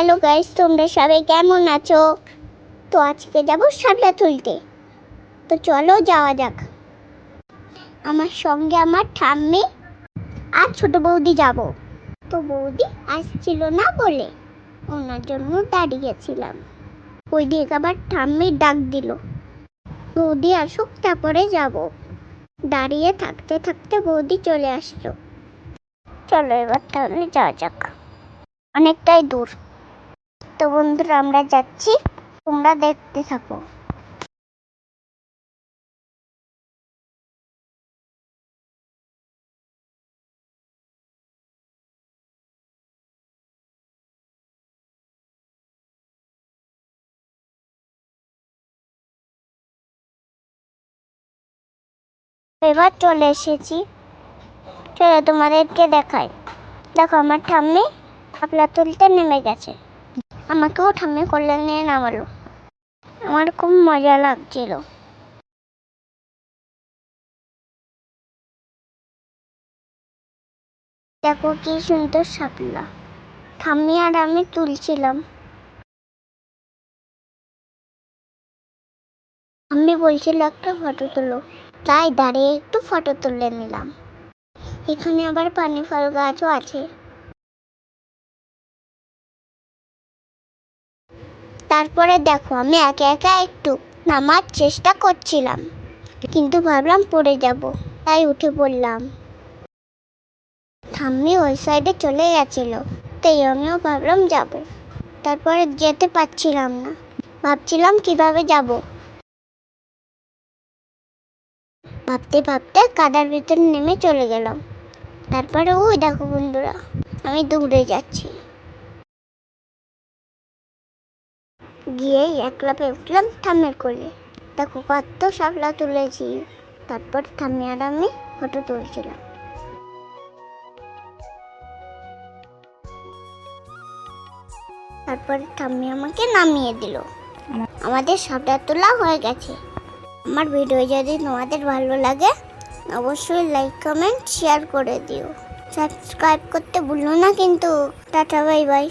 Hello guys, তোমরা সবাই কেমন আছো? তো আজকে যাবো শাপলা তুলতে। তো চলো যাওয়া যাক। আমার সঙ্গে আমার ঠাম্মি আর ছোট বৌদি যাব। তো বৌদি আসছিল না বলে ওনার জন্য দাঁড়িয়েছিলাম। ওই দিকে আবার ঠাম্মি ডাক দিল, বৌদি আসুক তারপরে যাব। দাঁড়িয়ে থাকতে থাকতে বৌদি চলে আসলো। চলো এবার তাহলে যাওয়া যাক, অনেকটাই দূর। তো বন্ধুরা আমরা যাচ্ছি, তোমরা দেখতে থাকো। এবার চলে এসেছি, চলো তোমাদেরকে দেখাই। দেখো আমার ঠাম্মি শাপলা তুলতে নেমে গেছে, আমাকেও ঠাম্মি কোলে নিয়ে নামালো। আমার খুব মজা লাগছিল। দেখো কি সুন্দর শাপলা ঠাম্মি আর আমি তুলছিলাম। ঠাম্মি বলছিল একটা ফটো তুলো, তাই দাঁড়িয়ে একটু ফটো তুলে নিলাম। এখানে আবার পানি ফল গাছও আছে। তারপরে দেখো আমি একা একা একটু নামার চেষ্টা করছিলাম, কিন্তু ভাবলাম পড়ে যাব, তাই উঠে পড়লাম। ঠাম্মি ওই সাইডে চলে গেছিল, তাই আমিও ভাবলাম যাব। তারপরে যেতে পারছিলাম না, ভাবছিলাম কিভাবে যাব। ভাবতে ভাবতে কাদার ভিতরে নেমে চলে গেলাম। তারপরে ওই দেখো বন্ধুরা, আমি দৌড়ে যাচ্ছি। গিয়েই একলা পেয়ে উঠলাম ঠাম্মির কোলে। দেখো কত শাপলা তুলেছি। তারপর ঠাম্মি আর আমি ফটো তুলছিলাম। তারপরে ঠাম্মি আমাকে নামিয়ে দিল। আমাদের শাপলা তোলা হয়ে গেছে। আমার ভিডিও যদি তোমাদের ভালো লাগে অবশ্যই লাইক কমেন্ট শেয়ার করে দিও। সাবস্ক্রাইব করতে ভুলো না কিন্তু। Tata bye bye.